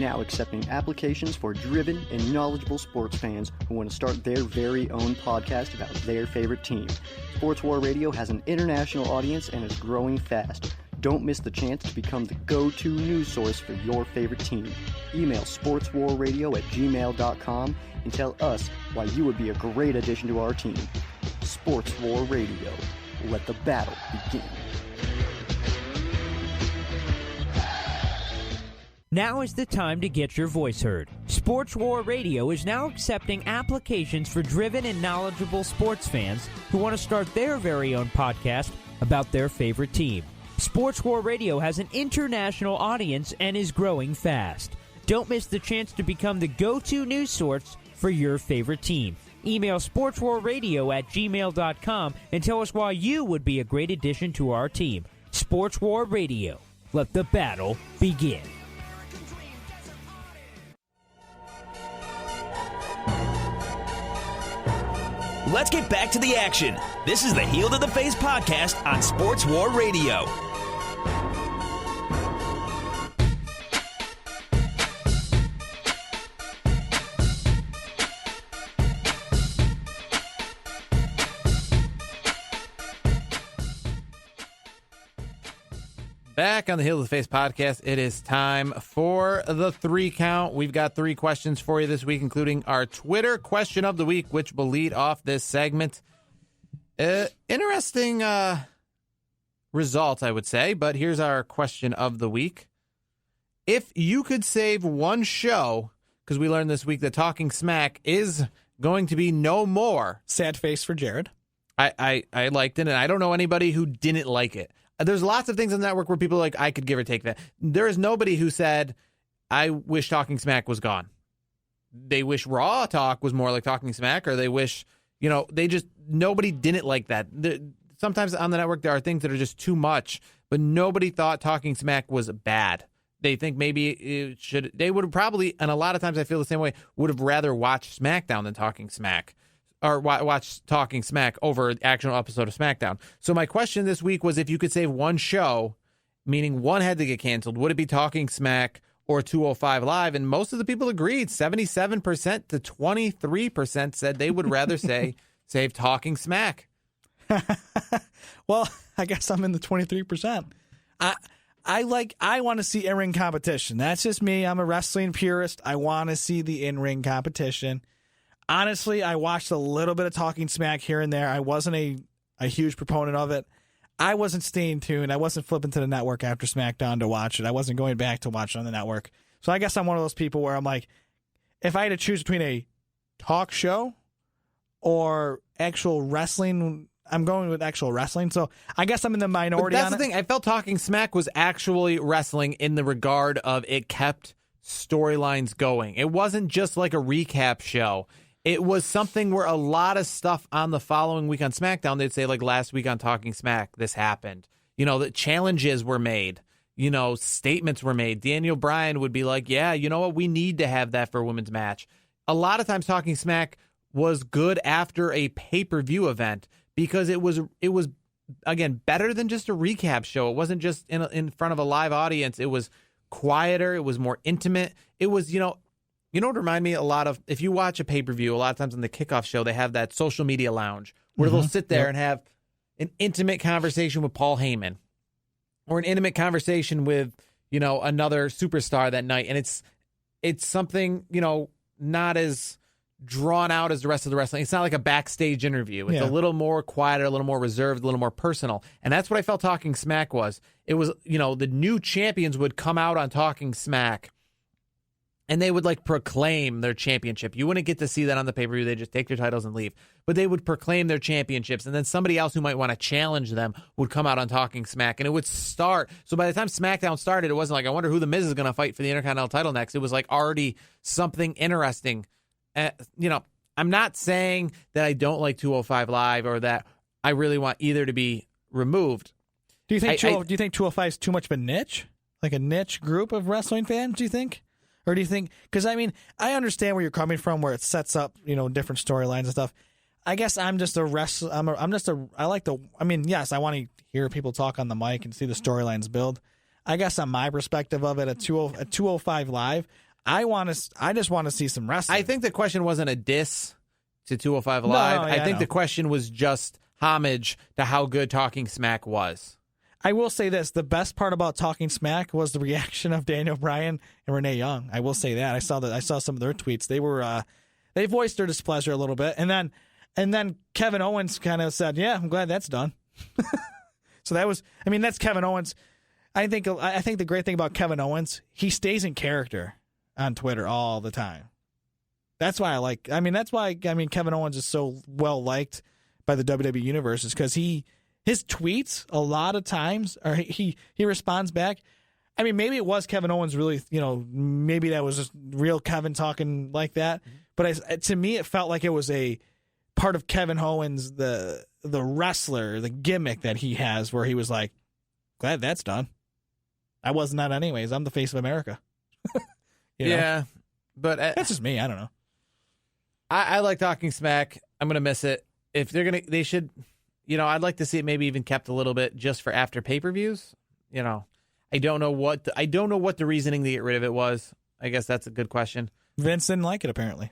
now accepting applications for driven and knowledgeable sports fans who want to start their very own podcast about their favorite team. Sports War Radio has an international audience and is growing fast. Don't miss the chance to become the go-to news source for your favorite team. Email sportswarradio@gmail.com and tell us why you would be a great addition to our team. Sports War Radio. Let the battle begin. Now is the time to get your voice heard. Sports War Radio is now accepting applications for driven and knowledgeable sports fans who want to start their very own podcast about their favorite team. Sports War Radio has an international audience and is growing fast. Don't miss the chance to become the go-to news source for your favorite team. Email sportswarradio@gmail.com and tell us why you would be a great addition to our team. Sports War Radio. Let the battle begin. Let's get back to the action. This is the Heel to the Face podcast on Sports War Radio. Back on the Heel to the Face podcast, it is time for the 3 count. We've got 3 questions for you this week, including our Twitter question of the week, which will lead off this segment. Interesting result, I would say, but here's our question of the week. If you could save one show, because we learned this week that Talking Smack is going to be no more. Sad face for Jarod. I liked it, and I don't know anybody who didn't like it. There's lots of things on the network where people are like, I could give or take that. There is nobody who said, I wish Talking Smack was gone. They wish Raw Talk was more like Talking Smack, or they wish, nobody didn't like that. Sometimes on the network, there are things that are just too much, but nobody thought Talking Smack was bad. They think maybe they would have probably, and a lot of times I feel the same way, would have rather watched SmackDown than Talking Smack. Or watch Talking Smack over an actual episode of SmackDown. So my question this week was, if you could save one show, meaning one had to get canceled, would it be Talking Smack or 205 Live? And most of the people agreed. 77% to 23% said they would rather save Talking Smack. Well, I guess I'm in the 23%. I want to see in-ring competition. That's just me. I'm a wrestling purist. I want to see the in-ring competition. Honestly, I watched a little bit of Talking Smack here and there. I wasn't a huge proponent of it. I wasn't staying tuned. I wasn't flipping to the network after SmackDown to watch it. I wasn't going back to watch it on the network. So I guess I'm one of those people where I'm like, if I had to choose between a talk show or actual wrestling, I'm going with actual wrestling. So I guess I'm in the minority. But that's the thing. I felt Talking Smack was actually wrestling in the regard of it kept storylines going. It wasn't just like a recap show. It was something where a lot of stuff on the following week on SmackDown, they'd say, like last week on Talking Smack, this happened. The challenges were made. Statements were made. Daniel Bryan would be like, yeah, you know what? We need to have that for a women's match. A lot of times Talking Smack was good after a pay-per-view event because it was again, better than just a recap show. It wasn't just in front of a live audience. It was quieter. It was more intimate. It was, what remind me a lot of, if you watch a pay-per-view, a lot of times on the kickoff show, they have that social media lounge where they'll sit there and have an intimate conversation with Paul Heyman or an intimate conversation with, another superstar that night. And it's something, not as drawn out as the rest of the wrestling. It's not like a backstage interview. It's a little more quieter, a little more reserved, a little more personal. And that's what I felt Talking Smack was. It was, the new champions would come out on Talking Smack and they would proclaim their championship. You wouldn't get to see that on the pay-per-view. They just take their titles and leave. But they would proclaim their championships, and then somebody else who might want to challenge them would come out on Talking Smack, and it would start. So by the time SmackDown started, it wasn't like, I wonder who The Miz is going to fight for the Intercontinental title next. It was already something interesting. I'm not saying that I don't like 205 Live or that I really want either to be removed. Do you think 205 is too much of a niche? Like a niche group of wrestling fans, do you think? Or do you think, because I I understand where you're coming from, where it sets up, different storylines and stuff. I guess I'm just a wrestler. Yes, I want to hear people talk on the mic and see the storylines build. I guess on my perspective of it, at 205 Live, I just want to see some wrestling. I think the question wasn't a diss to 205 Live. No, yeah, I think the question was just homage to how good Talking Smack was. I will say this: the best part about Talking Smack was the reaction of Daniel Bryan and Renee Young. I will say that. I saw some of their tweets. They voiced their displeasure a little bit, and then Kevin Owens kind of said, "Yeah, I'm glad that's done." So that's Kevin Owens. I think the great thing about Kevin Owens, he stays in character on Twitter all the time. That's why Kevin Owens is so well liked by the WWE universe, is because his tweets a lot of times, or he responds back. I mean, maybe it was Kevin Owens really, maybe that was just real Kevin talking like that. But to me, it felt like it was a part of Kevin Owens, the wrestler, the gimmick that he has, where he was like, glad that's done. I wasn't that anyways. I'm the face of America. Yeah, but that's just me. I don't know. I like Talking Smack. I'm going to miss it. If they should, I'd like to see it maybe even kept a little bit just for after pay-per-views. I don't know what the reasoning to get rid of it was. I guess that's a good question. Vince didn't like it, apparently.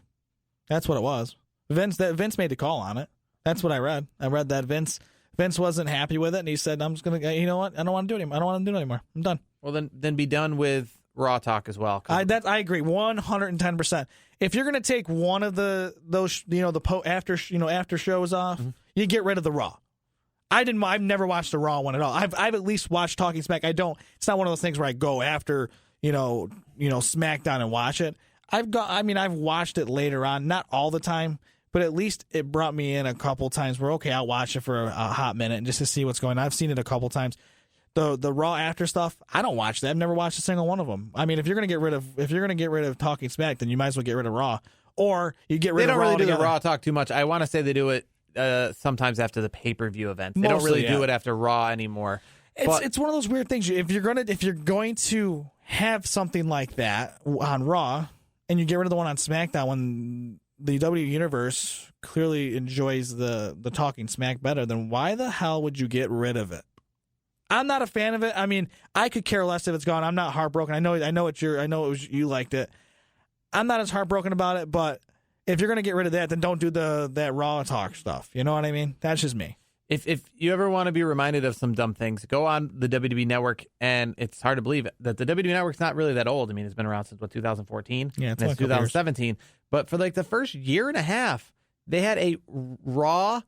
That's what it was. Vince made the call on it. That's what I read. I read that Vince wasn't happy with it, and he said, "I'm just gonna, you know what? I don't want to do it anymore. I don't want to do it anymore. I'm done." Well, then be done with Raw talk as well. I agree 110%. If you're gonna take one of those after shows off, you get rid of the Raw. I've never watched the Raw one at all. I've at least watched Talking Smack. It's not one of those things where I go after SmackDown and watch it. I've watched it later on, not all the time, but at least it brought me in a couple times where, okay, I'll watch it for a hot minute and just to see what's going on. I've seen it a couple times. The Raw after stuff, I don't watch that. I've never watched a single one of them. I mean, if you're gonna get rid of Talking Smack, then you might as well get rid of Raw, or you get rid of Raw. They don't really do the Raw talk too much. I want to say they do it sometimes after the pay-per-view events. They don't really do it after Raw anymore. It's one of those weird things. If you're going to have something like that on Raw, and you get rid of the one on SmackDown, when the WWE Universe clearly enjoys the Talking Smack better, then why the hell would you get rid of it? I'm not a fan of it. I mean, I could care less if it's gone. I'm not heartbroken. I know you liked it. I'm not as heartbroken about it, but if you're going to get rid of that, then don't do that Raw talk stuff. You know what I mean? That's just me. If you ever want to be reminded of some dumb things, go on the WWE Network, and it's hard to believe that the WWE Network's not really that old. I mean, it's been around since, 2014? Yeah, it's 2017. But for the first year and a half, they had a Raw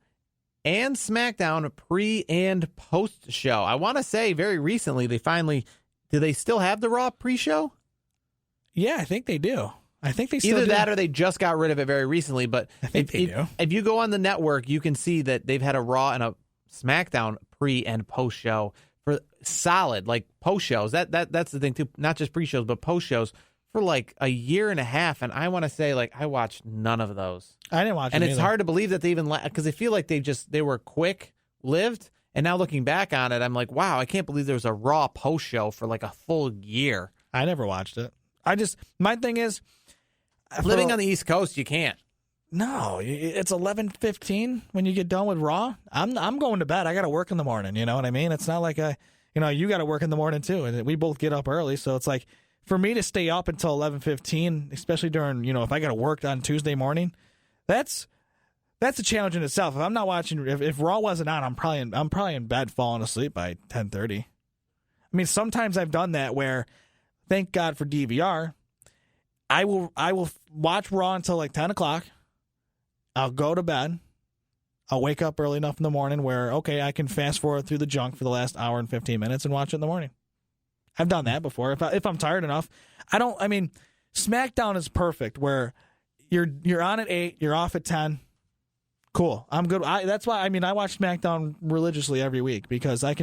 and SmackDown pre- and post-show. I want to say very recently, do they still have the Raw pre-show? Yeah, I think they do. I think they still Either do. that or they just got rid of it very recently. But I think they do. If you go on the network, you can see that they've had a Raw and a SmackDown pre- and post-show for solid, post-shows. That's the thing, too. Not just pre-shows, but post-shows for a year and a half. And I want to say, I watched none of those. I didn't watch and them it's either. hard to believe that they even, because I feel like they were quick-lived. And now looking back on it, I'm like, wow, I can't believe there was a Raw post-show for a full year. I never watched it. My thing is, living on the East Coast, you can't. No, it's 11:15 when you get done with Raw. I'm going to bed. I got to work in the morning. You know what I mean? It's not like you got to work in the morning too, and we both get up early. So it's like for me to stay up until 11:15, especially during if I got to work on Tuesday morning, that's a challenge in itself. If I'm not watching, if Raw wasn't on, I'm probably in bed falling asleep by 10:30. I mean, sometimes I've done that where, thank God for DVR. I will watch Raw until 10 o'clock. I'll go to bed. I'll wake up early enough in the morning where, okay, I can fast forward through the junk for the last hour and 15 minutes and watch it in the morning. I've done that before. If I'm tired enough, SmackDown is perfect where you're on at 8, you're off at 10. Cool. I'm good. That's why I watch SmackDown religiously every week because I'll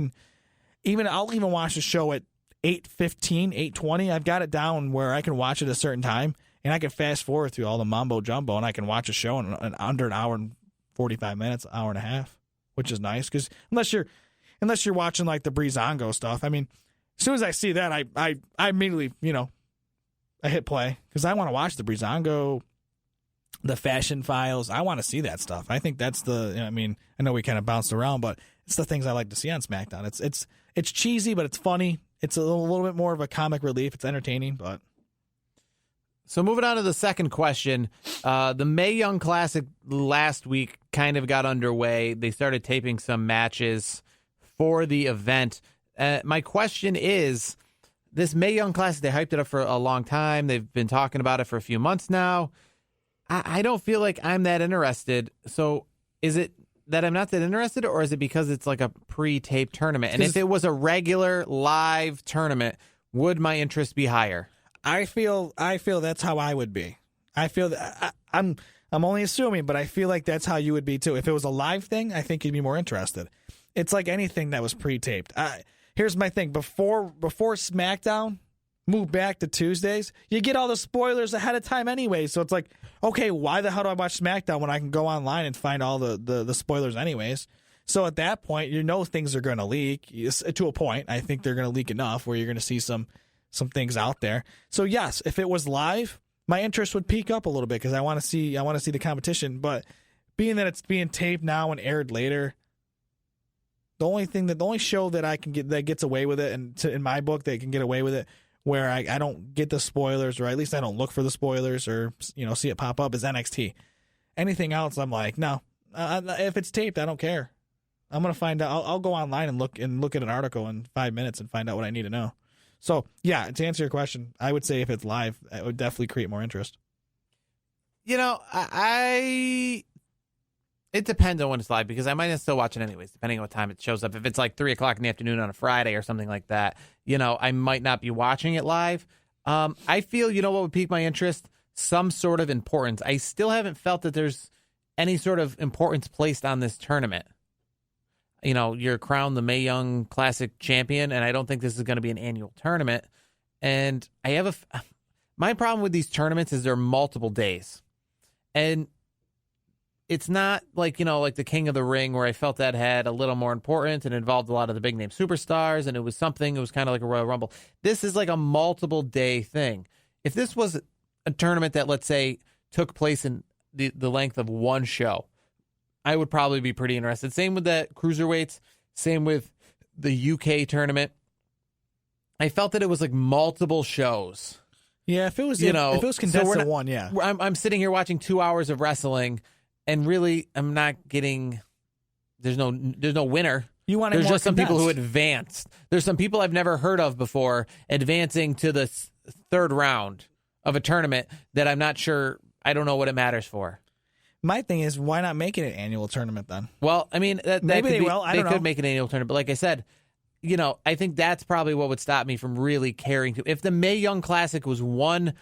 even watch the show at 8:15, 8:20. I've got it down where I can watch it at a certain time, and I can fast forward through all the mumbo jumbo, and I can watch a show in under an hour and 45 minutes, hour and a half, which is nice. Because unless you're watching the Breezango stuff, as soon as I see that, I immediately I hit play because I want to watch the Breezango, the Fashion Files. I want to see that stuff. I think that's I know we kind of bounced around, but it's the things I like to see on SmackDown. It's cheesy, but it's funny. It's a little bit more of a comic relief. It's entertaining, but So moving on to the second question, the Mae Young Classic last week kind of got underway. They started taping some matches for the event. My question is, this Mae Young Classic, they hyped it up for a long time. They've been talking about it for a few months now. I don't feel like I'm that interested. So is it that I'm not that interested, or is it because it's like a pre-taped tournament? And if it was a regular live tournament, would my interest be higher? I feel that's how I would be. I feel that I'm only assuming, but I feel like that's how you would be too. If it was a live thing, I think you'd be more interested. It's like anything that was pre-taped. Here's my thing: before SmackDown moved back to Tuesdays, you get all the spoilers ahead of time anyway. So it's like, okay, why the hell do I watch SmackDown when I can go online and find all the spoilers anyways? So at that point, you know things are going to leak. To a point, I think they're going to leak enough where you're going to see some things out there. So yes, if it was live, my interest would peak up a little bit because I want to see the competition. But being that it's being taped now and aired later, the only show that I can get that gets away with it, and in my book they can get away with it, where I don't get the spoilers, or at least I don't look for the spoilers, or see it pop up, is NXT. Anything else, I'm like, no. If it's taped, I don't care. I'm gonna find out. I'll go online and look at an article in 5 minutes and find out what I need to know. So, yeah, to answer your question, I would say if it's live, it would definitely create more interest. It depends on when it's live, because I might still watch it anyways, depending on what time it shows up. If it's like 3 o'clock in the afternoon on a Friday or something like that, I might not be watching it live. I feel, what would pique my interest? Some sort of importance. I still haven't felt that there's any sort of importance placed on this tournament. You're crowned the Mae Young Classic champion, and I don't think this is going to be an annual tournament. And I have my problem with these tournaments is there are multiple days. And it's not like, like the King of the Ring, where I felt that had a little more importance and involved a lot of the big name superstars, and it was kind of like a Royal Rumble. This is like a multiple day thing. If this was a tournament that, let's say, took place in the length of one show, I would probably be pretty interested. Same with the cruiserweights. Same with the UK tournament. I felt that it was like multiple shows. Yeah, if it was condensed to one, yeah. I'm sitting here watching 2 hours of wrestling, and really, I'm not getting. There's no winner. There's just some people who advanced. There's some people I've never heard of before advancing to the third round of a tournament that I'm not sure. I don't know what it matters for. My thing is, why not make it an annual tournament then? Well, I mean, maybe they will. They could make an annual tournament, but like I said, I think that's probably what would stop me from really caring to. If the Mae Young Classic was one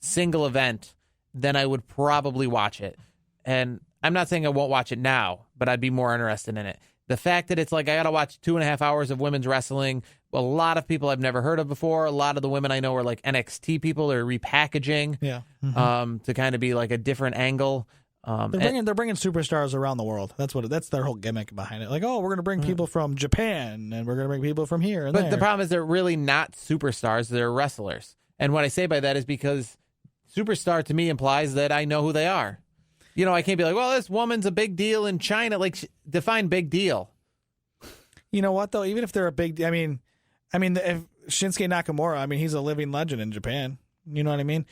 single event, then I would probably watch it. And I'm not saying I won't watch it now, but I'd be more interested in it. The fact that it's like I got to watch 2.5 hours of women's wrestling, a lot of people I've never heard of before. A lot of the women I know are like NXT people. They're repackaging to kind of be like a different angle. They're bringing superstars around the world. That's their whole gimmick behind it. Like, oh, we're going to bring people from Japan, and we're going to bring people from here and there. But the problem is they're really not superstars. They're wrestlers. And what I say by that is because superstar to me implies that I know who they are. I can't be like, well, this woman's a big deal in China. Like, define big deal. You know what, though? Even if they're a big deal, I mean, if Shinsuke Nakamura, he's a living legend in Japan. You know what I mean?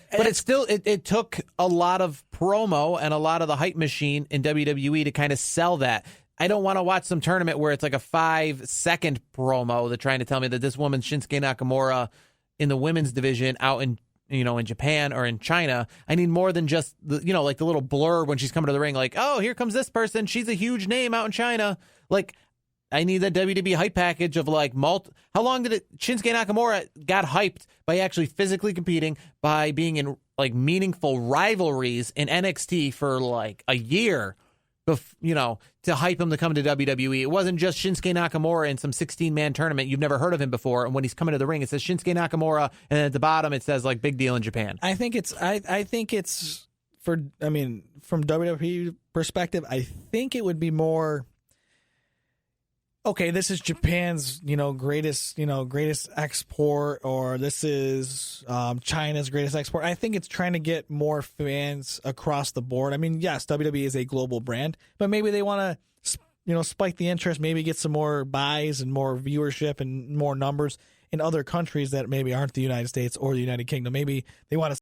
But it took a lot of promo and a lot of the hype machine in WWE to kind of sell that. I don't want to watch some tournament where it's like a 5-second promo. They're trying to tell me that this woman's Shinsuke Nakamura in the women's division out in Japan or in China. I need more than just like the little blurb when she's coming to the ring. Like, oh, here comes this person. She's a huge name out in China. Like, I need that WWE hype package of like how long did Shinsuke Nakamura got hyped by actually physically competing, by being in like meaningful rivalries in NXT for like a year, to hype him to come to WWE. It wasn't just Shinsuke Nakamura in some 16-man tournament. You've never heard of him before. And when he's coming to the ring, it says Shinsuke Nakamura. And then at the bottom, it says like big deal in Japan. I think it's from WWE perspective, I think it would be more, okay, this is Japan's, greatest export, or this is China's greatest export. I think it's trying to get more fans across the board. Yes, WWE is a global brand, but maybe they want to, spike the interest, maybe get some more buys and more viewership and more numbers in other countries that maybe aren't the United States or the United Kingdom. Maybe they want to